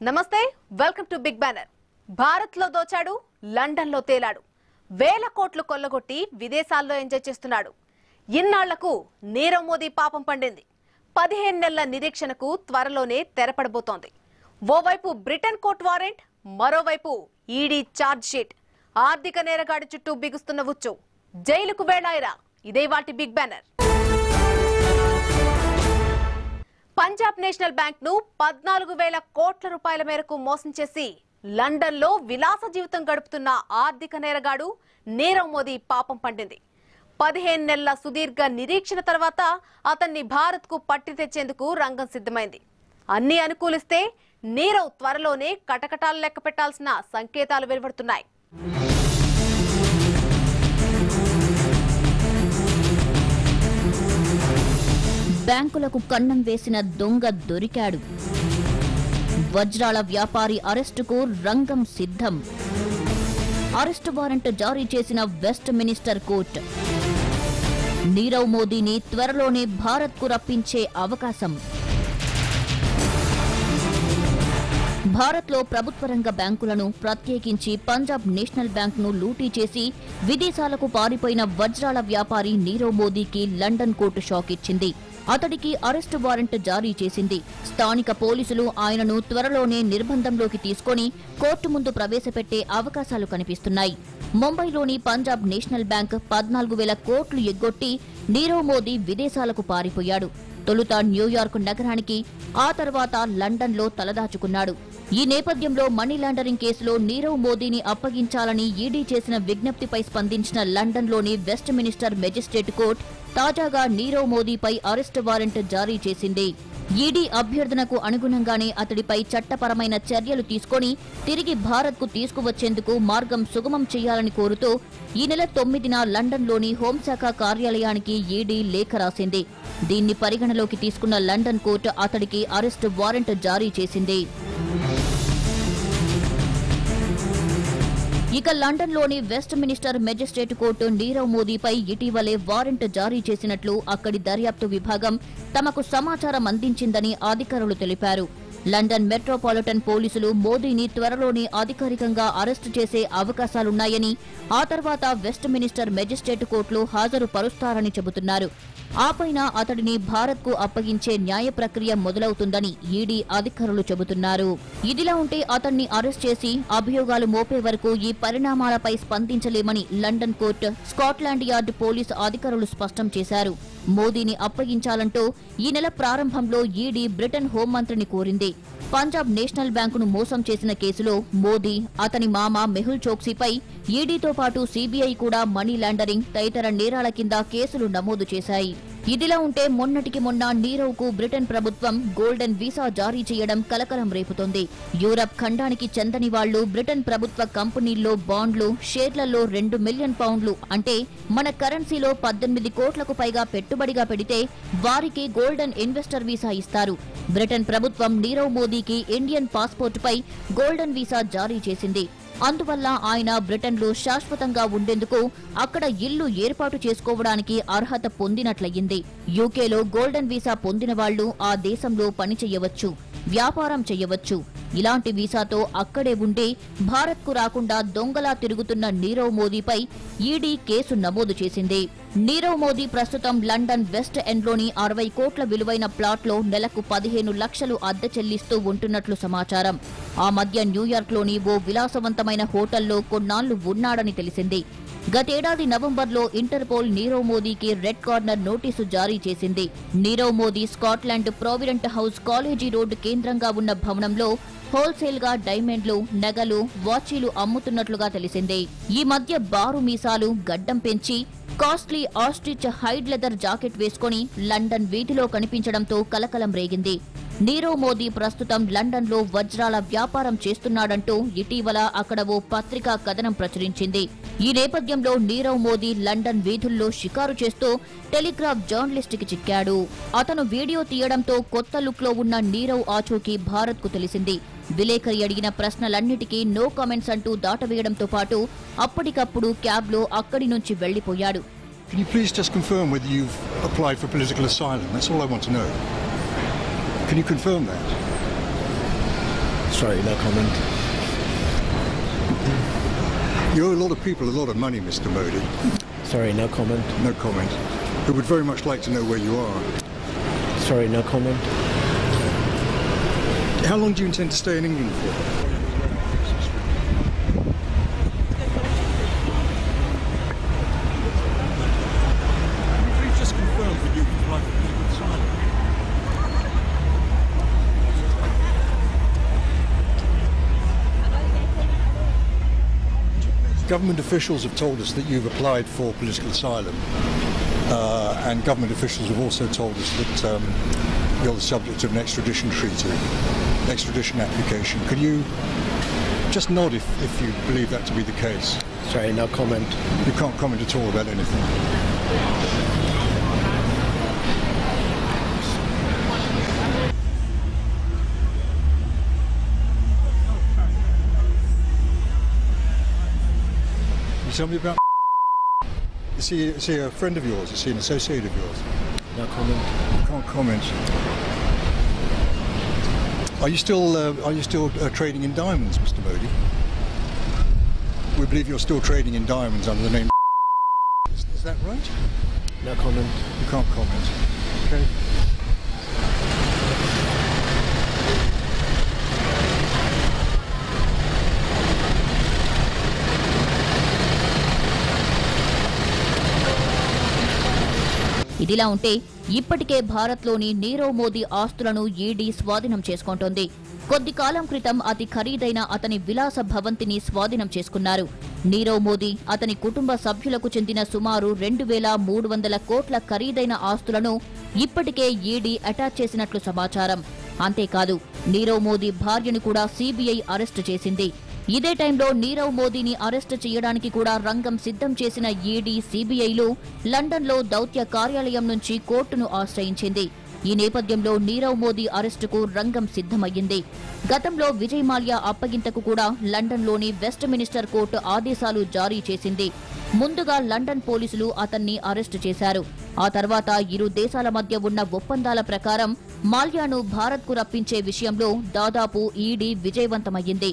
నమస్తే welcome to big banner. Bharat లో దోచాడు, లండన్ లో తేలాడు. వేల కోట్లు కొల్లగొట్టి విదేశాల్లో ఎంజాయ్ చేస్తున్నాడు. ఇన్నాళ్లకు నీరవ్ మోదీ పాపం పండింది. 15 నెలల నిరీక్షణకు త్వరలోనే తెరపడబోతోంది. ఓవైపు బ్రిటన్ కోర్టు వారెంట్, మరోవైపు ఈడీ ఛార్జ్ షీట్. ఆర్థిక నేరగాడి చుట్టూ బిగుస్తున్న ఉచ్చు. జైలుకు వేళాయిరా. ఇదే వాటి big banner. Punjab National Bank ను 14,000 కోట్ల రూపాయల మేరకు మోసం చేసి లండన్ లో విలాస జీవితం గడుపుతున్న ఆర్థిక నేరగాడు నీరవ్ మోదీ పాపం పండింది. 15 నెలల సుదీర్ఘ నిరీక్షణ తర్వాత అతన్ని భారత్ కు పట్టి తెచ్చేందుకు రంగం సిద్ధమైంది. అన్ని అనుకూలిస్తే నీరవ్ త్వరలోనే కటకటాలు లెక్క పెట్టాల్సిన సంకేతాలు వెలువడుతున్నాయి. బ్యాంకులకు కన్నం వేసిన దొంగ దొరికాడు. వజ్రాల వ్యాపారి అరెస్టుకు రంగం సిద్ధం. అరెస్టు వారెంట్ జారీ చేసిన వెస్ట్ మినిస్టర్ కోర్టు. నీరవ్ మోదీని త్వరలోనే భారత్కు రప్పించే అవకాశం. భారత్లో ప్రభుత్వ రంగ బ్యాంకులను ప్రత్యేకించి పంజాబ్ నేషనల్ బ్యాంక్ను లూటీ చేసి విదేశాలకు పారిపోయిన వజ్రాల వ్యాపారి నీరవ్ మోదీకి లండన్ కోర్టు షాక్ ఇచ్చింది. అతడికి అరెస్టు వారెంట్ జారీ చేసింది. స్థానిక పోలీసులు ఆయనను త్వరలోనే నిర్బంధంలోకి తీసుకుని కోర్టు ముందు ప్రవేశపెట్టే అవకాశాలు కనిపిస్తున్నాయి. ముంబైలోని పంజాబ్ నేషనల్ బ్యాంక్ 14,000 కోట్లు ఎగ్గొట్టి నీరవ్ మోదీ విదేశాలకు పారిపోయాడు. తొలుత న్యూయార్క్ నగరానికి, ఆ తర్వాత లండన్లో తలదాచుకున్నాడు. ఈ నేపథ్యంలో మనీ లాండరింగ్ కేసులో నీరవ్ మోదీని అప్పగించాలని ఈడీ చేసిన విజ్ఞప్తిపై స్పందించిన లండన్లోని వెస్ట్ మినిస్టర్ మెజిస్ట్రేట్ కోర్టు తాజాగా నీరవ్ మోదీపై అరెస్టు వారెంట్ జారీ చేసింది. ఈడీ అభ్యర్థనకు అనుగుణంగానే అతడిపై చట్టపరమైన చర్యలు తీసుకుని తిరిగి భారత్కు తీసుకువచ్చేందుకు మార్గం సుగమం చేయాలని కోరుతూ ఈ నెల 9న లండన్లోని హోంశాఖ కార్యాలయానికి ఈడీ లేఖ రాసింది. దీన్ని పరిగణలోకి తీసుకున్న లండన్ కోర్టు అతడికి అరెస్టు వారెంట్ జారీ చేసింది. ఇక లండన్లోని Westminster magistrate court Nirav మోదీపై ఇటీవలే వారెంట్ జారీ చేసినట్లు అక్కడి దర్యాప్తు విభాగం తమకు సమాచారం అందించిందని అధికారులు తెలిపారు. లండన్ మెట్రోపాలిటన్ పోలీసులు మోదీని త్వరలోనే అధికారికంగా అరెస్టు చేసే అవకాశాలున్నాయని, ఆ తర్వాత వెస్ట్ మినిస్టర్ మెజిస్ట్రేట్ కోర్టులో హాజరుపరుస్తారని చెబుతున్నారు. ఆపైన అతడిని భారత్కు అప్పగించే న్యాయ ప్రక్రియ మొదలవుతుందని ఈడీ అధికారులు చెబుతున్నారు. ఇదిలా ఉంటే అతన్ని అరెస్ట్ చేసి అభియోగాలు మోపే వరకు ఈ పరిణామాలపై స్పందించలేమని London court, Scotland Yard police అధికారులు స్పష్టం చేశారు. మోదీని అప్పగించాలంటూ ఈ నెల ప్రారంభంలో ఈడీ బ్రిటన్ హోంమంత్రిని కోరింది. పంజాబ్ నేషనల్ బ్యాంకును మోసం చేసిన కేసులో మోదీ, అతని మామ మెహుల్ చోక్సీపై ఈడీతో పాటు సీబీఐ కూడా మనీ లాండరింగ్ తదితర నేరాల కింద కేసులు నమోదు చేశాయి. ఇదిలా ఉంటే మొన్నటికి మొన్న నీరవ్ కు బ్రిటన్ ప్రభుత్వం గోల్డెన్ వీసా జారీ చేయడం కలకలం రేపుతోంది. యూరప్ ఖండానికి చెందని వాళ్లు బ్రిటన్ ప్రభుత్వ కంపెనీల్లో బాండ్లు, షేర్లలో 2 మిలియన్ పౌండ్లు అంటే మన కరెన్సీలో 18 కోట్లకు పైగా పెట్టుబడిగా పెడితే వారికి గోల్డెన్ ఇన్వెస్టర్ వీసా ఇస్తారు. బ్రిటన్ ప్రభుత్వం నీరవ్ మోదీకి ఇండియన్ పాస్పోర్టుపై గోల్డెన్ వీసా జారీ చేసింది. అందువల్ల ఆయన బ్రిటన్లో శాశ్వతంగా ఉండేందుకు అక్కడ ఇల్లు ఏర్పాటు చేసుకోవడానికి అర్హత పొందినట్లయింది. యూకేలో గోల్డెన్ వీసా పొందిన వాళ్లు ఆ దేశంలో పనిచేయవచ్చు, వ్యాపారం చేయవచ్చు. ఇలాంటి వీసాతో అక్కడే ఉండి భారత్కు రాకుండా దొంగలా తిరుగుతున్న నీరవ్ మోదీపై ఈడీ కేసు నమోదు చేసింది. నీరవ్ మోదీ ప్రస్తుతం లండన్ వెస్ట్ ఎండ్లోని 60 కోట్ల విలువైన ప్లాట్లో నెలకు 15 లక్షలు అద్దె చెల్లిస్తూ ఉంటున్నట్లు సమాచారం. ఆ మధ్య న్యూయార్క్లోని ఓ విలాసవంతమైన హోటల్లో కొన్నాళ్లు ఉన్నాడని తెలిసింది. గతేడాది నవంబర్లో ఇంటర్పోల్ నీరవ్ మోదీకి రెడ్ కార్నర్ నోటీసు జారీ చేసింది. Nirav Modi Scotland provident house college road కేంద్రంగా ఉన్న భవనంలో హోల్సేల్ గా డైమండ్లు, నగలు, వాచీలు అమ్ముతున్నట్లుగా తెలిసింది. ఈ మధ్య బారు మీసాలు, గడ్డం పెంచి costly ostrich hide leather jacket వేసుకుని లండన్ వీధిలో కనిపించడంతో కలకలం రేగింది. నీరవ్ మోదీ ప్రస్తుతం లండన్లో వజ్రాల వ్యాపారం చేస్తున్నాడంటూ ఇటీవల అక్కడ ఓ పత్రికా కథనం ప్రచురించింది. ఈ నేపథ్యంలో నీరవ్ మోదీ లండన్ వీధుల్లో షికారు చేస్తూ టెలిగ్రాఫ్ జర్నలిస్ట్ కి చిక్కాడు. అతను వీడియో తీయడంతో కొత్త లుక్ లో ఉన్న నీరవ్ ఆచూకీ భారత్ కు తెలిసింది. విలేకరి అడిగిన ప్రశ్నలన్నిటికీ నో కామెంట్స్ అంటూ దాటవేయడంతో పాటు అప్పటికప్పుడు క్యాబ్లో అక్కడి నుంచి వెళ్లిపోయాడు. Can you please just confirm whether you've applied for political asylum? That's all I want to know. Can you confirm that? Sorry, no comment. You owe a lot of people a lot of money, Mr. Modi. Sorry, no comment. No comment. We would very much like to know where you are. Sorry, no comment. How long do you intend to stay in England for? Please just confirm that you apply for political asylum. Government officials have told us that you've applied for political asylum, and government officials have also told us that you're the subject of an extradition treaty, extradition application. Could you just nod if you believe that to be the case? Sorry, no comment. You can't comment at all about anything. Tell me about. Is he a friend of yours? Is he an associate of yours? No comment. You can't comment. Are you still trading in diamonds, Mr. Modi? We believe you're still trading in diamonds under the name. Is that right? No comment. You can't comment. Okay. ఇదిలా ఉంటే ఇప్పటికే భారత్లోని నీరవ్ మోదీ ఆస్తులను ED స్వాధీనం చేసుకుంటోంది. కొద్ది కాలం క్రితం అతి ఖరీదైన అతని విలాస భవంతిని స్వాధీనం చేసుకున్నారు. నీరవ్ మోదీ అతని కుటుంబ సభ్యులకు చెందిన సుమారు 2,300 కోట్ల ఖరీదైన ఆస్తులను ఇప్పటికే ఈడీ అటాచ్ చేసినట్లు సమాచారం. అంతేకాదు నీరవ్ మోదీ భార్యను కూడా సీబీఐ అరెస్టు చేసింది. ఇదే టైంలో నీరవ్ మోదీని అరెస్టు చేయడానికి కూడా రంగం సిద్ధం చేసిన ఈడీ, సీబీఐలు లండన్లో దౌత్య కార్యాలయం నుంచి కోర్టును ఆశ్రయించింది. ఈ నేపథ్యంలో నీరవ్ మోదీ అరెస్టుకు రంగం సిద్ధమయ్యింది. గతంలో విజయ్ మాల్యా అప్పగింతకు కూడా లండన్లోని వెస్ట్ మినిస్టర్ కోర్టు ఆదేశాలు జారీ చేసింది. ముందుగా లండన్ పోలీసులు అతన్ని అరెస్టు చేశారు. ఆ తర్వాత ఇరు దేశాల మధ్య ఉన్న ఒప్పందాల ప్రకారం మాల్యాను భారత్కు రప్పించే విషయంలో దాదాపు ఈడీ విజయవంతమయ్యింది.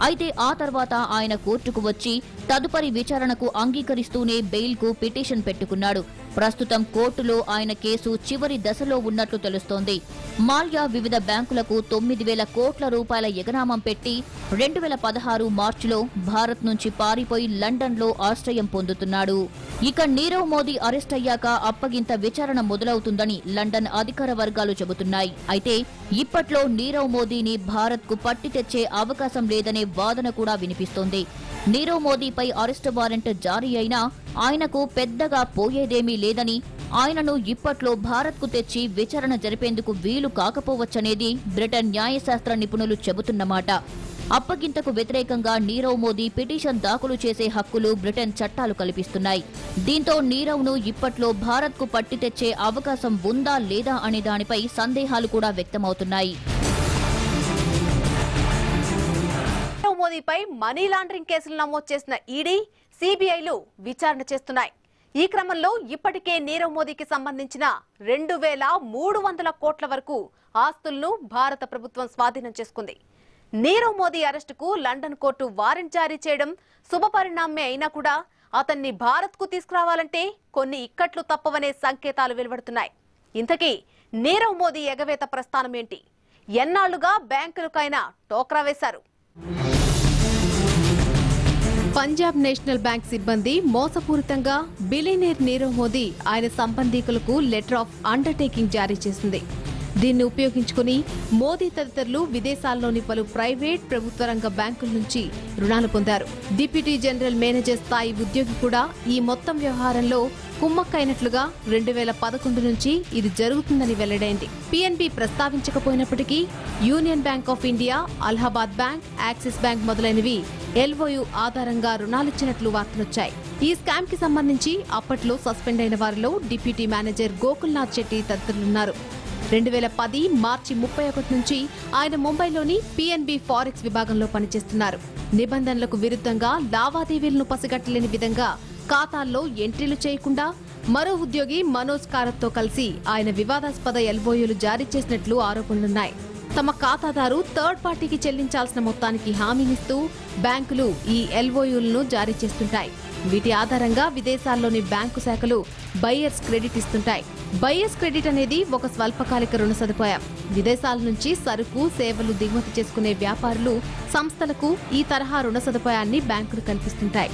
అయితే ఆ తర్వాత ఆయన కోర్టుకు వచ్చి తదుపరి విచారణకు అంగీకరిస్తూనే బెయిల్కు పిటిషన్ పెట్టుకున్నాడు. ప్రస్తుతం కోర్టులో ఆయన కేసు చివరి దశలో ఉన్నట్లు తెలుస్తోంది. మాల్యా వివిధ బ్యాంకులకు 9,000 కోట్ల రూపాయల ఎగనామం పెట్టి 2016 మార్చిలో భారత్ నుంచి పారిపోయి లండన్లో ఆశ్రయం పొందుతున్నాడు. ఇక నీరవ్ మోదీ అరెస్ట్ అయ్యాక అప్పగింత విచారణ మొదలవుతుందని లండన్ అధికార వర్గాలు చెబుతున్నాయి. అయితే ఇప్పట్లో నీరవ్ మోదీని భారత్కు పట్టి తెచ్చే అవకాశం లేదనే వాదన కూడా వినిపిస్తోంది. నీరవ్ మోదీపై అరెస్టు వారెంట్ జారీ అయినా ఆయనకు పెద్దగా పోయేదేమీ లేదని, ఆయనను ఇప్పట్లో భారత్కు తెచ్చి విచారణ జరిపేందుకు వీలు కాకపోవచ్చనేది బ్రిటన్ న్యాయశాస్త్ర నిపుణులు చెబుతున్నమాట. అప్పగింతకు వ్యతిరేకంగా నీరవ్ మోదీ పిటిషన్ దాఖలు చేసే హక్కులు బ్రిటన్ చట్టాలు కల్పిస్తున్నాయి. దీంతో నీరవ్ను ఇప్పట్లో భారత్కు పట్టి తెచ్చే అవకాశం ఉందా లేదా అనే దానిపై సందేహాలు కూడా వ్యక్తమవుతున్నాయి. మోదీపై మనీ లాండరింగ్ కేసులు నమోదు చేసిన ఈడీ, సీబీఐలు విచారణ చేస్తున్నాయి. ఈ క్రమంలో ఇప్పటికే నీరవ్ మోదీకి సంబంధించిన 2,300 కోట్ల వరకు ఆస్తులను భారత ప్రభుత్వం స్వాధీనం చేసుకుంది. నీరవ్ మోదీ అరెస్టుకు లండన్ కోర్టు వారెంట్ జారీ చేయడం శుభపరిణామమే అయినా కూడా అతన్ని భారత్కు తీసుకురావాలంటే కొన్ని ఇక్కట్లు తప్పవనే సంకేతాలు వెలువడుతున్నాయి. ఇంతకీ నీరవ్ మోదీ ఎగవేత ప్రస్థానం ఏంటి? ఎన్నాళ్లుగా బ్యాంకులకైనా టోక్రా వేశారు? పంజాబ్ నేషనల్ బ్యాంక్ సిబ్బంది మోసపూరితంగా బిలియనీర్ నీరవ్ మోదీ ఆయన సంబంధీకులకు లెటర్ ఆఫ్ అండర్టేకింగ్ జారీ చేసింది. దీన్ని ఉపయోగించుకుని మోదీ తదితరులు విదేశాల్లోని పలు ప్రైవేట్, ప్రభుత్వ రంగ బ్యాంకుల నుంచి రుణాలు పొందారు. డిప్యూటీ జనరల్ మేనేజర్ స్థాయి ఉద్యోగి కూడా ఈ మొత్తం వ్యవహారంలో కుమ్మక్కైనట్లుగా 2011 నుంచి ఇది జరుగుతుందని వెల్లడైంది. పిఎన్బి ప్రస్తావించకపోయినప్పటికీ Union Bank of India, Allahabad bank, Axis bank మొదలైనవి ఎల్ఓయు ఆధారంగా రుణాలిచ్చినట్లు వార్తలొచ్చాయి. ఈ స్కామ్ కి సంబంధించి అప్పట్లో సస్పెండ్ అయిన వారిలో డిప్యూటీ మేనేజర్ గోకుల్నాథ్ శెట్టి తదితరులున్నారు. 2010 మార్చి 31 నుంచి ఆయన ముంబైలోని పిఎన్బి ఫారెక్స్ విభాగంలో పనిచేస్తున్నారు. నిబంధనలకు విరుద్ధంగా లావాదేవీలను పసిగట్టలేని విధంగా ఖాతాల్లో ఎంట్రీలు చేయకుండా మరో ఉద్యోగి మనోజ్ కారత్తో కలిసి ఆయన వివాదాస్పద ఎల్ఓయూలు జారీ చేసినట్లు ఆరోపణలున్నాయి. తమ ఖాతాదారు థర్డ్ పార్టీకి చెల్లించాల్సిన మొత్తానికి హామీనిస్తూ బ్యాంకులు ఈ ఎల్ఓయూలను జారీ చేస్తుంటాయి. వీటి ఆధారంగా విదేశాల్లోని బ్యాంకు శాఖలు బయ్యర్స్ క్రెడిట్ ఇస్తుంటాయి. బయ్యర్స్ క్రెడిట్ అనేది ఒక స్వల్పకాలిక రుణ సదుపాయం. విదేశాల నుంచి సరుకు, సేవలు దిగుమతి చేసుకునే వ్యాపారులు, సంస్థలకు ఈ తరహా రుణ సదుపాయాన్ని బ్యాంకులు కల్పిస్తుంటాయి.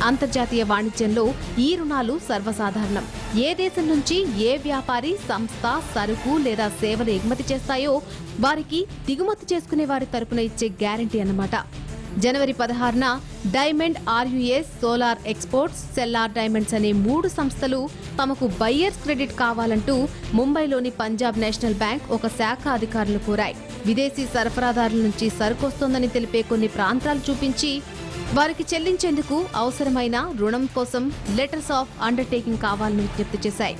అంతర్జాతీయ వాణిజ్యంలో ఈ రుణాలు సర్వసాధారణం. ఏ దేశం నుంచి ఏ వ్యాపారి, సంస్థ సరుకు లేదా సేవలు ఎగుమతి చేస్తాయో వారికి దిగుమతి చేసుకునే వారి తరపున ఇచ్చే గ్యారంటీ అన్నమాట. జనవరి 16న diamond R US, solar exports, stellar diamonds అనే 3 సంస్థలు తమకు బయ్యర్స్ క్రెడిట్ కావాలంటూ ముంబైలోని పంజాబ్ నేషనల్ బ్యాంక్ ఒక శాఖ అధికారులు కోరాయి. విదేశీ సరఫరాదారుల నుంచి సరుకొస్తోందని తెలిపే కొన్ని ప్రాంతాలు చూపించి వారికి చెల్లించేందుకు అవసరమైన రుణం కోసం లెటర్స్ ఆఫ్ అండర్టేకింగ్ కావాలని విజ్ఞప్తి చేశాయి.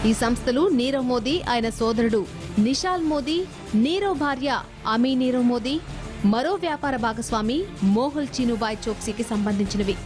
ఈ సంస్థలు నీరవ్ మోదీ, ఆయన సోదరుడు నిషాల్ మోదీ, నీరవ్ భార్య అమీ నీరవ్ మోదీ, మరో వ్యాపార భాగస్వామి మోహుల్ చీనుబాయ్ చోక్సీకి సంబంధించినవి.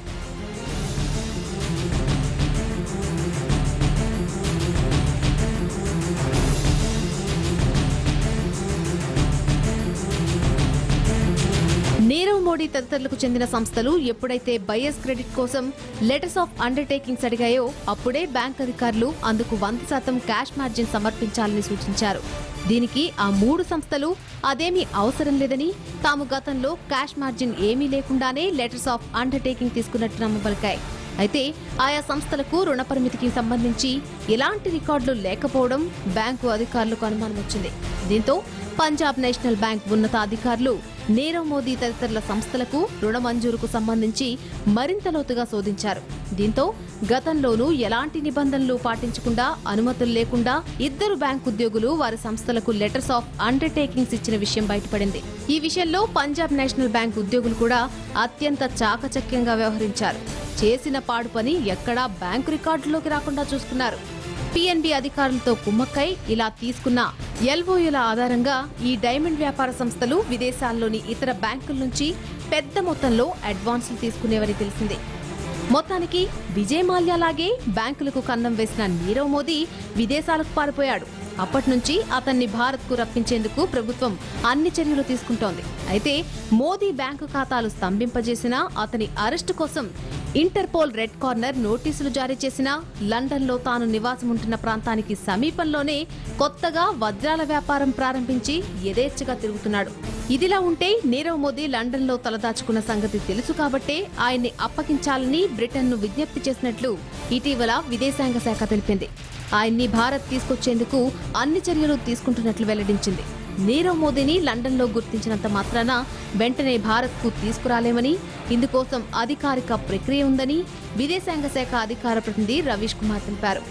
నీరవ్ మోడీ తదితరులకు చెందిన సంస్థలు ఎప్పుడైతే బయ్యర్స్ క్రెడిట్ కోసం లెటర్స్ ఆఫ్ అండర్టేకింగ్స్ అడిగాయో అప్పుడే బ్యాంక్ అధికారులు అందుకు 100% క్యాష్ మార్జిన్ సమర్పించాలని సూచించారు. దీనికి ఆ 3 సంస్థలు అదేమీ అవసరం లేదని, తాము గతంలో క్యాష్ మార్జిన్ ఏమీ లేకుండానే లెటర్స్ ఆఫ్ అండర్టేకింగ్ తీసుకున్నట్టు నమ్మబలికాయి. అయితే ఆయా సంస్థలకు రుణ పరిమితికి సంబంధించి ఎలాంటి రికార్డులు లేకపోవడం బ్యాంకు అధికారులకు అనుమానం వచ్చింది. దీంతో పంజాబ్ నేషనల్ బ్యాంక్ ఉన్నతాధికారులు నీరవ్ మోదీ తదితరుల సంస్థలకు రుణ మంజూరుకు సంబంధించి మరింత లోతుగా శోధించారు. దీంతో గతంలోనూ ఎలాంటి నిబంధనలు పాటించకుండా, అనుమతులు లేకుండా 2 బ్యాంకు ఉద్యోగులు వారి సంస్థలకు లెటర్స్ ఆఫ్ అండర్టేకింగ్స్ ఇచ్చిన విషయం బయటపడింది. ఈ విషయంలో పంజాబ్ నేషనల్ బ్యాంక్ ఉద్యోగులు కూడా అత్యంత చాకచక్యంగా వ్యవహరించారు. చేసిన పాడు పని ఎక్కడా బ్యాంకు రికార్డులోకి రాకుండా చూసుకున్నారు. పిఎన్బి అధికారులతో కుమ్మక్కై ఇలా తీసుకున్న ఎల్ఓయూల ఆధారంగా ఈ డైమండ్ వ్యాపార సంస్థలు విదేశాల్లోని ఇతర బ్యాంకుల నుంచి పెద్ద మొత్తంలో అడ్వాన్సులు తీసుకునేవని తెలిసింది. మొత్తానికి విజయ్ మాల్యా లాగే బ్యాంకులకు కన్నం వేసిన నీరవ్ మోదీ విదేశాలకు పారిపోయాడు. అప్పటి నుంచి అతన్ని భారత్కు రప్పించేందుకు ప్రభుత్వం అన్ని చర్యలు తీసుకుంటోంది. అయితే మోదీ బ్యాంకు ఖాతాలు స్తంభింపజేసినా, అతని అరెస్టు కోసం ఇంటర్పోల్ రెడ్ కార్నర్ నోటీసులు జారీ చేసినా, లండన్లో తాను నివాసం ఉంటున్న ప్రాంతానికి సమీపంలోనే కొత్తగా వజ్రాల వ్యాపారం ప్రారంభించి యథేచ్ఛగా తిరుగుతున్నాడు. ఇదిలా ఉంటే నీరవ్ మోదీ లండన్లో తలదాచుకున్న సంగతి తెలుసు కాబట్టే ఆయన్ని అప్పగించాలని బ్రిటన్ను విజ్ఞప్తి చేసినట్లు ఇటీవల విదేశాంగ శాఖ తెలిపింది. ఆయన్ని భారత్ తీసుకొచ్చేందుకు అన్ని చర్యలు తీసుకుంటున్నట్లు వెల్లడించింది. నీరవ్ మోదీని లండన్లో గుర్తించినంత మాత్రాన వెంటనే భారత్కు తీసుకురాలేమని, ఇందుకోసం అధికారిక ప్రక్రియ ఉందని విదేశాంగ శాఖ అధికార ప్రతినిధి రవీష్ కుమార్ తెలిపారు.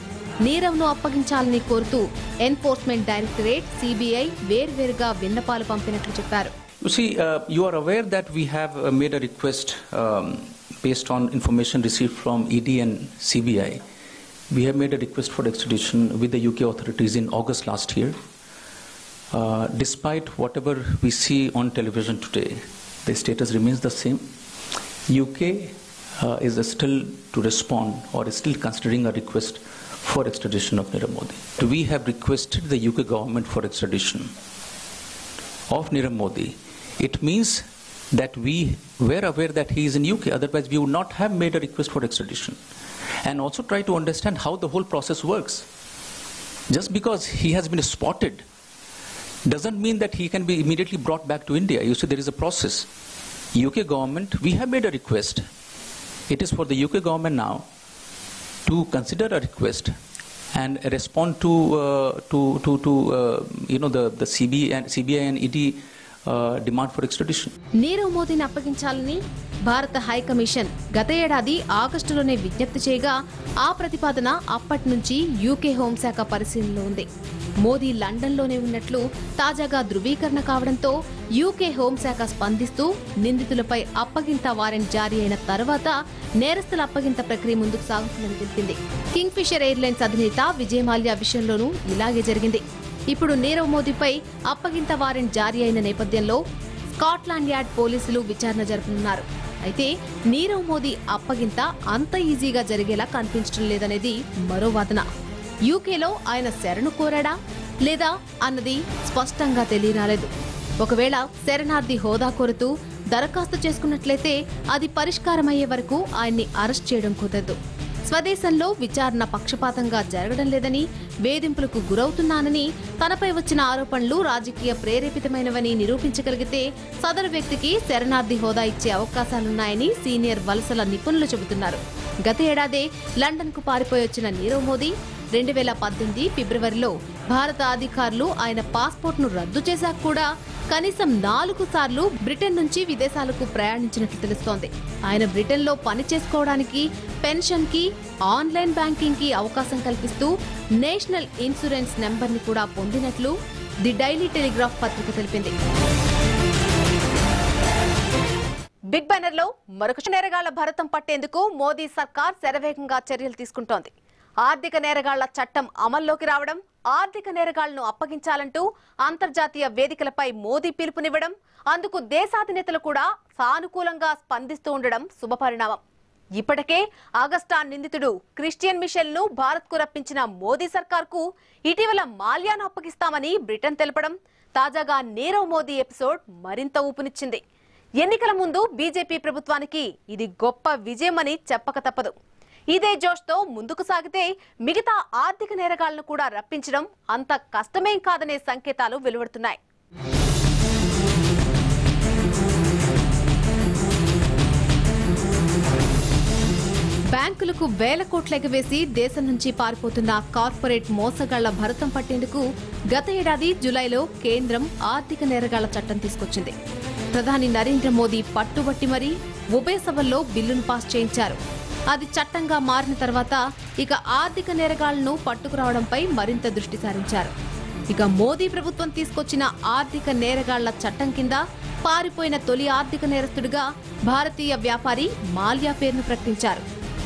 నీరవ్ను అప్పగించాలని కోరుతూ ఎన్ఫోర్స్మెంట్ డైరెక్టరేట్, సిబిఐ వేర్వేరుగా విన్నపాలు పంపినట్లు చెప్పారు. You are aware that we have made a request based on information received from ED and CBI. We have made a request for extradition with the UK authorities in August last year. Despite whatever we see on television today, the status remains the same. UK is still to respond or is still considering a request for extradition of Nirav Modi. We have requested the UK government for extradition of Nirav Modi. It means that we were aware that he is in UK, otherwise we would not have made a request for extradition. And also try to understand how the whole process works. Just because he has been spotted doesn't mean that he can be immediately brought back to India. You see, there is a process. UK government, we have made a request. It is for the UK government now to consider a request and respond to the CBI and ED demand for extradition. Nirav మోదీని అప్పగించాలని భారత high commission గత ఏడాది ఆగస్టులోనే విజ్ఞప్తి చేయగా, ఆ ప్రతిపాదన అప్పటి నుంచి యూకే హోంశాఖ పరిశీలనలో ఉంది. మోదీ లండన్లోనే ఉన్నట్లు తాజాగా ధృవీకరణ కావడంతో యూకే హోంశాఖ స్పందిస్తూ నిందితులపై అప్పగింత వారెంట్ జారీ అయిన తర్వాత నేరస్తుల అప్పగింత ప్రక్రియ ముందుకు సాగుతుందని తెలిపింది. కింగ్ ఫిషర్ ఎయిర్లైన్స్ అధినేత విజయ్ మాల్యా విషయంలోనూ ఇలాగే జరిగింది. ఇప్పుడు నీరవ్ మోదీపై అప్పగింత వారెంట్ జారీ అయిన నేపథ్యంలో స్కాట్లాండ్ యార్డ్ పోలీసులు విచారణ జరపనున్నారు. అయితే నీరవ్ మోదీ అప్పగింత అంత ఈజీగా జరిగేలా కనిపించడం లేదనేది మరో వాదన. యూకేలో ఆయన శరణు కోరాడా లేదా అన్నది స్పష్టంగా తెలియరాలేదు. ఒకవేళ శరణార్థి హోదా కోరుతూ దరఖాస్తు చేసుకున్నట్లయితే అది పరిష్కారమయ్యే వరకు ఆయన్ని అరెస్ట్ చేయడం కుదరదు. స్వదేశంలో విచారణ పక్షపాతంగా జరగడం లేదని, వేధింపులకు గురవుతున్నానని, తనపై వచ్చిన ఆరోపణలు రాజకీయ ప్రేరేపితమైనవని నిరూపించగలిగితే సదరు వ్యక్తికి శరణార్థి హోదా ఇచ్చే అవకాశాలున్నాయని సీనియర్ వలసల నిపుణులు చెబుతున్నారు. గత ఏడాదే లండన్కు పారిపోయి వచ్చిన నీరవ్ మోదీ 2018 ఫిబ్రవరిలో భారత అధికారులు ఆయన పాస్పోర్ట్ను రద్దు చేశాక కూడా కనీసం 4 సార్లు బ్రిటన్ నుంచి విదేశాలకు ప్రయాణించినట్లు తెలుస్తోంది. ఆయన బ్రిటన్లో పని చేసుకోవడానికి, పెన్షన్కి, ఆన్లైన్ బ్యాంకింగ్కి అవకాశం కల్పిస్తూ నేషనల్ ఇన్సూరెన్స్ నెంబర్ని కూడా పొందినట్లు ది డైలీ టెలిగ్రాఫ్ పత్రిక తెలిపింది. బిగ్ బ్యానర్లో మరొక నేరగాళ్ల భరతం పట్టేందుకు మోదీ సర్కార్ శరవేగంగా చర్యలు తీసుకుంటోంది. ఆర్థిక నేరగాళ్ల చట్టం అమల్లోకి రావడం, ఆర్థిక నేరగాళ్లను అప్పగించాలంటూ అంతర్జాతీయ వేదికలపై మోదీ పిలుపునివ్వడం, అందుకు దేశాధినేతలు కూడా సానుకూలంగా స్పందిస్తూ ఉండడం శుభపరిణామం. ఇప్పటికే ఆగస్టా నిందితుడు క్రిస్టియన్ మిషెల్ ను భారత్ కు రప్పించిన మోదీ సర్కార్కు ఇటీవల మాల్యాను అప్పగిస్తామని బ్రిటన్ తెలపడం, తాజాగా నీరవ్ మోదీ ఎపిసోడ్ మరింత ఊపునిచ్చింది. ఎన్నికల ముందు బీజేపీ ప్రభుత్వానికి ఇది గొప్ప విజయమని చెప్పక తప్పదు. ఇదే జోష్తో ముందుకు సాగితే మిగతా ఆర్థిక నేరగాళ్లను కూడా రప్పించడం అంత కష్టమేం కాదనే సంకేతాలు వెలువడుతున్నాయి. బ్యాంకులకు వేల కోట్లు ఎగవేసి దేశం నుంచి పారిపోతున్న కార్పొరేట్ మోసగాళ్ల భరతం పట్టేందుకు గత ఏడాది జులైలో కేంద్రం ఆర్థిక నేరగాళ్ల చట్టం తీసుకొచ్చింది. ప్రధాని నరేంద్ర మోదీ పట్టుబట్టి మరీ ఉభయ సభల్లో బిల్లును పాస్ చేయించారు. అది చట్టంగా మారిన తర్వాత ఇక ఆర్థిక నేరగాళ్లను పట్టుకురావడంపై మరింత దృష్టి సారించారు. ఇక మోదీ ప్రభుత్వం తీసుకొచ్చిన ఆర్థిక నేరగాళ్ల చట్టం కింద పారిపోయిన తొలి ఆర్థిక నేరస్తుడిగా భారతీయ వ్యాపారి మాల్యా పేరును ప్రకటించారు.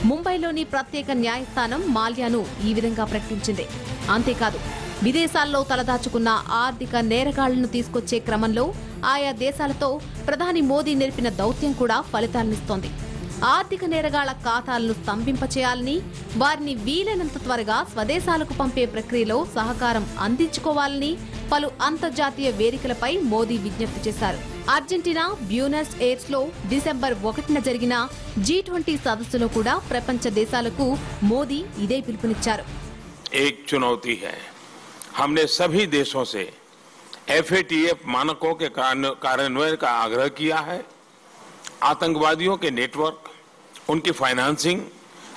ముంబైలోని ప్రత్యేక న్యాయస్థానం మాల్యాను ఈ విధంగా ప్రకటించింది. అంతేకాదు, విదేశాల్లో తలదాచుకున్న ఆర్థిక నేరగాళ్లను తీసుకొచ్చే క్రమంలో ఆయా దేశాలతో ప్రధాని మోదీ నెరిపిన దౌత్యం కూడా ఫలితాలనిస్తోంది. ఆర్థిక నేరగాళ్ల ఖాతాలను స్తంభింపచేయాలని, వారిని వీలైనంత త్వరగా స్వదేశాలకు పంపే ప్రక్రియలో సహకారం అందించుకోవాలని పలు అంతర్జాతీయ వేదికలపై మోదీ విజ్ఞప్తి చేశారు. అర్జెంటీనా బ్యూనస్ ఎయిర్స్ లో డిసెంబర్ 1న జరిగిన G20 సదస్సులో కూడా ప్రపంచ దేశాలకు మోదీ ఇదే పిలుపునిచ్చారు. एक चुनौती है. हमने सभी देशों से FATF मानकों के कार्यान्वयन का आग्रह किया है. आतंकवादियों के नेटवर्क, उनकी फाइनेंसिंग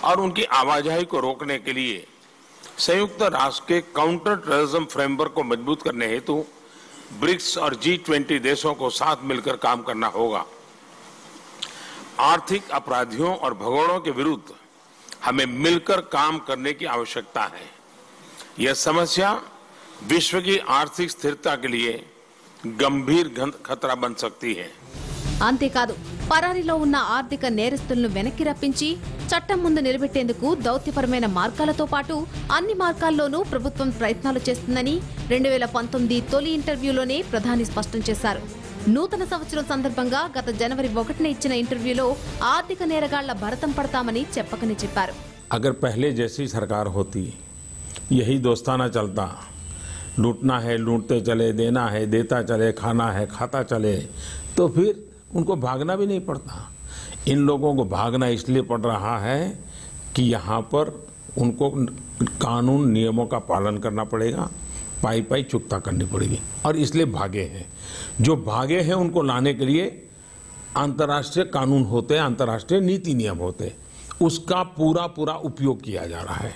और उनकी आवाजाही को रोकने के लिए संयुक्त राष्ट्र के काउंटर टेररिज्म फ्रेमवर्क को मजबूत करने हेतु ब्रिक्स और G20 देशों को साथ मिलकर काम करना होगा. आर्थिक अपराधियों और भगोड़ों के विरुद्ध हमें मिलकर काम करने की आवश्यकता है. यह समस्या विश्व की आर्थिक स्थिरता के लिए गंभीर खतरा बन सकती है. అంతేకాదు, పరారీలో ఉన్న ఆర్థిక నేరస్తులను వెనక్కి రప్పించి చట్టం ముందు నిలబెట్టేందుకు దౌత్యపరమైన మార్గాలతో పాటు అన్ని మార్గాల్లోనూ ప్రభుత్వం ప్రయత్నాలు చేస్తుందని 2019 తొలి ఇంటర్వ్యూలోనే ప్రధాని స్పష్టం చేశారు. నూతన సంవత్సరం సందర్భంగా గత జనవరి 1న ఇచ్చిన ఇంటర్వ్యూలో ఆర్థిక నేరగాళ్ల భరతం పడతామని చెప్పకనే చెప్పారు. అగర్ పహలే జైసీ సర్కార్ హోతీ, యహీ దోస్తానా చల్తా, लूटना है लूटते चले, देना है देता चले, खाना है खाता चले, तो फिर उनको भागना भी नहीं पड़ता. इन लोगों को भागना इसलिए पड़ रहा है कि यहाँ पर उनको कानून नियमों का पालन करना पड़ेगा, पाई पाई चुकता करनी पड़ेगी, और इसलिए भागे हैं. जो भागे हैं उनको लाने के लिए अंतर्राष्ट्रीय कानून होते हैं, अंतर्राष्ट्रीय नीति नियम होते हैं, उसका पूरा पूरा उपयोग किया जा रहा है.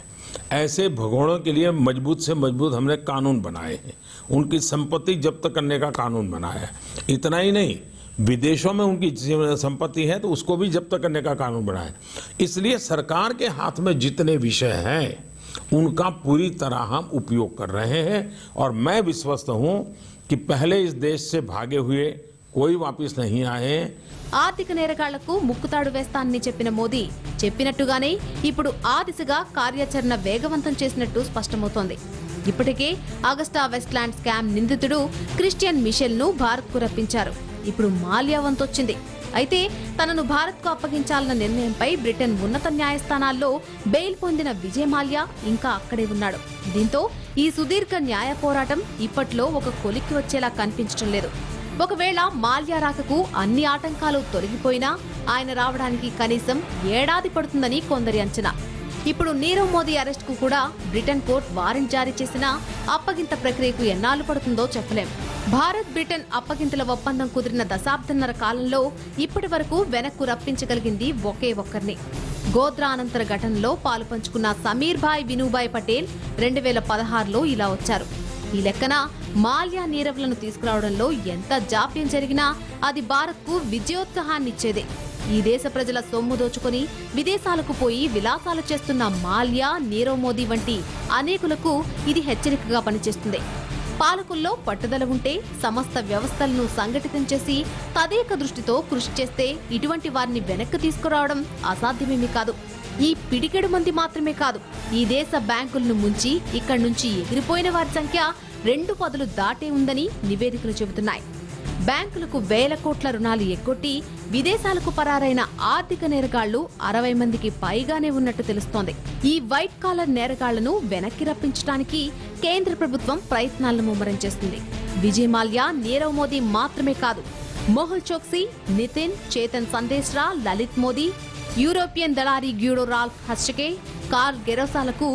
ऐसे भगोड़ों के लिए मजबूत से मजबूत हमने कानून बनाए हैं. उनकी संपत्ति जब्त करने का कानून बनाया है. इतना ही नहीं, विदेशों में उनकी संपत्ति है तो उसको भी जब्त करने का कानून बनाया है. इसलिए सरकार के हाथ में जितने विषय हैं उनका पूरी तरह हम उपयोग कर रहे हैं. और मैं विश्वस्त हूं कि पहले इस देश से भागे हुए कोई वापस नहीं आए. ఆర్థిక నేరగాళ్లకు ముక్కుతాడు వేస్తానని చెప్పిన మోదీ చెప్పినట్టుగానే ఇప్పుడు ఆ దిశగా కార్యాచరణ వేగవంతం చేసినట్టు స్పష్టమవుతోంది. ఇప్పటికే ఆగస్టా వెస్ట్లాండ్ స్కామ్ నిందితుడు క్రిస్టియన్ మిషెల్ ను భారత్ కు రప్పించారు. ఇప్పుడు మాల్యా వంతొచ్చింది. అయితే తనను భారత్ కు అప్పగించాలన్న నిర్ణయంపై బ్రిటన్ ఉన్నత న్యాయస్థానాల్లో బెయిల్ పొందిన విజయ్ మాల్యా ఇంకా అక్కడే ఉన్నాడు. దీంతో ఈ సుదీర్ఘ న్యాయ పోరాటం ఇప్పట్లో ఒక కొలిక్కి వచ్చేలా కనిపించడం లేదు. ఒకవేళ మాల్యా రాకకు అన్ని ఆటంకాలు తొలగిపోయినా ఆయన రావడానికి కనీసం ఏడాది పడుతుందని కొందరి అంచనా. ఇప్పుడు నీరవ్ మోదీ అరెస్ట్ కు కూడా బ్రిటన్ కోర్టు వారెంట్ జారీ చేసినా అప్పగింత ప్రక్రియకు ఎన్నాళ్లు పడుతుందో చెప్పలేం. భారత్ బ్రిటన్ అప్పగింతల ఒప్పందం కుదిరిన దశాబ్దన్నర కాలంలో ఇప్పటి వరకు వెనక్కు రప్పించగలిగింది ఒకే ఒక్కరిని. గోద్రా అనంతర ఘటనలో పాలుపంచుకున్న సమీర్ భాయ్ వినూభాయ్ పటేల్ 2016లో ఇలా వచ్చారు. ఈ లెక్కన మాల్యా నీరవ్లను తీసుకురావడంలో ఎంత జాప్యం జరిగినా అది భారత్కు విజయోత్సాహాన్నిచ్చేదే. ఈ దేశ ప్రజల సొమ్ము దోచుకుని విదేశాలకు పోయి విలాసాలు చేస్తున్న మాల్యా, నీరవ్ మోదీ వంటి అనేకులకు ఇది హెచ్చరికగా పనిచేస్తుంది. పాలకుల్లో పట్టుదల ఉంటే సమస్త వ్యవస్థలను సంఘటితం చేసి తదేక దృష్టితో కృషి చేస్తే ఇటువంటి వారిని వెనక్కి తీసుకురావడం అసాధ్యమేమీ కాదు. ఈ పిడికెడు మంది మాత్రమే కాదు, ఈ దేశ బ్యాంకులను ముంచి ఇక్కడి నుంచి ఎగిరిపోయిన వారి సంఖ్య 2 పదులు దాటే ఉందని నివేదికలు చెబుతున్నాయి. బ్యాంకులకు వేల కోట్ల రుణాలు ఎగ్గొట్టి విదేశాలకు పరారైన ఆర్థిక నేరగాళ్లు 60 మందికి పైగానే ఉన్నట్టు తెలుస్తోంది. ఈ వైట్ కాలర్ నేరగాళ్లను వెనక్కి రప్పించడానికి కేంద్ర ప్రభుత్వం ప్రయత్నాలను ముమ్మరం చేస్తుంది. విజయ్ మాల్యా, నీరవ్ మోదీ మాత్రమే కాదు, మొహుల్ చోక్సీ, నితిన్, చేతన్ సందేశ్రా, లలిత్ మోదీ, యూరోపియన్ దళారీ గ్యూడో రాల్ఫ్ హస్చకే, కార్ల్ గెరోసాలకు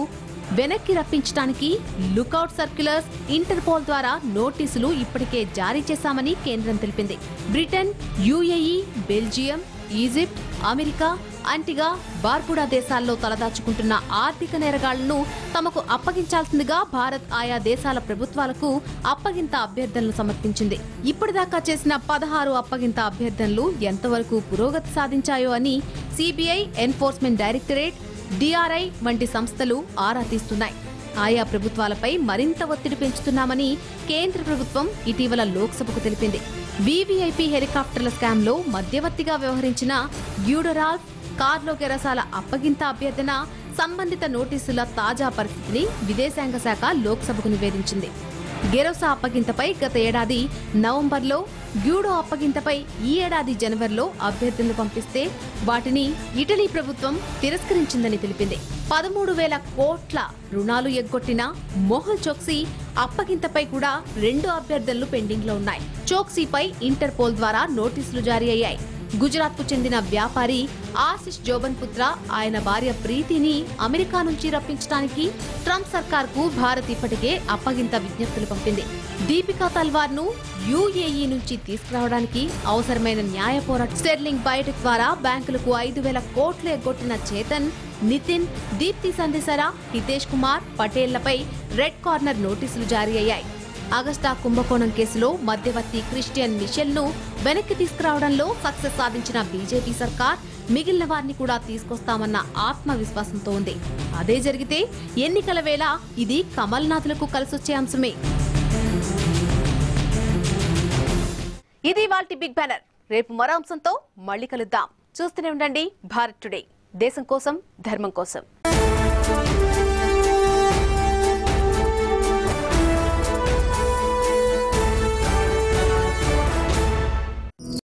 వెనక్కి రప్పించడానికి లుకౌట్ సర్క్యులర్స్, ఇంటర్పోల్ ద్వారా నోటీసులు ఇప్పటికే జారీ చేశామని కేంద్రం తెలిపింది. Britain, UAE, Belgium, Egypt, America, Antigua, Barbuda దేశాల్లో తలదాచుకుంటున్న ఆర్థిక నేరగాళ్లను తమకు అప్పగించాల్సిందిగా భారత్ ఆయా దేశాల ప్రభుత్వాలకు అప్పగింత అభ్యర్థనలు సమర్పించింది. ఇప్పటిదాకా చేసిన 16 అప్పగింత అభ్యర్థనలు ఎంతవరకు పురోగతి సాధించాయో అని సిబిఐ, ఎన్ఫోర్స్మెంట్ డైరెక్టరేట్, డిఆర్ఐ వంటి సంస్థలు ఆరా తీస్తున్నాయి. ఆయా ప్రభుత్వాలపై మరింత ఒత్తిడి పెంచుతున్నామని కేంద్ర ప్రభుత్వం ఇటీవల లోక్సభకు తెలిపింది. వీవీఐపీ హెలికాప్టర్ల స్కామ్లో మధ్యవర్తిగా వ్యవహరించిన గ్యూడో రాల్ఫ్, కార్లో గెరసాల అప్పగింత అభ్యర్థన సంబంధిత నోటీసుల తాజా పరిస్థితిని విదేశాంగ శాఖ లోక్సభకు నివేదించింది. గెరోసా అప్పగింతపై గత ఏడాది నవంబర్లో, గ్యూడో అప్పగింతపై ఈ ఏడాది జనవరిలో అభ్యర్థనలు పంపిస్తే వాటిని ఇటలీ ప్రభుత్వం తిరస్కరించిందని తెలిపింది. 13,000 కోట్ల రుణాలు ఎగ్గొట్టిన మొహుల్ చోక్సీ అప్పగింతపై కూడా 2 అభ్యర్థనలు పెండింగ్ లో ఉన్నాయి. చోక్సీపై ఇంటర్పోల్ ద్వారా నోటీసులు జారీ అయ్యాయి. గుజరాత్ కు చెందిన వ్యాపారి ఆశిష్ జోబన్ పుత్ర, ఆయన భార్య ప్రీతిని అమెరికా నుంచి రప్పించడానికి ట్రంప్ సర్కార్ కు భారత్ ఇప్పటికే అప్పగింత విజ్ఞప్తులు పంపింది. దీపికా తల్వార్ ను యుఏఈ నుంచి తీసుకురావడానికి అవసరమైన న్యాయ పోరాటం స్టెర్లింగ్ బయోటెక్ ద్వారా బ్యాంకులకు 5,000 కోట్లు ఎగ్గొట్టిన చేతన్, నితిన్, దీప్తి సందేశరా, హితేష్ కుమార్, పటేళ్లపై రెడ్ కార్నర్ నోటీసులు జారీ అయ్యాయి. అగస్టా కుంభకోణం కేసులో మధ్యవర్తి క్రిస్టియన్ మిషెల్ ను వెనక్కి తీసుకురావడంలో సక్సెస్ సాధించిన బీజేపీ సర్కార్ మిగిలిన వారిని కూడా తీసుకొస్తామన్న ఆత్మవిశ్వాసంతో ఉంది. అదే జరిగితే ఎన్నికల వేళ ఇది కమల్నాథులకు కలిసొచ్చే అంశమే. ఇది వాల్టి బిగ్ బ్యానర్. రేపు మరో అంశంతో మళ్ళీ కలుద్దాం. చూస్తూనే ఉండండి భారత్ టుడే. దేశం కోసం, ధర్మం కోసం.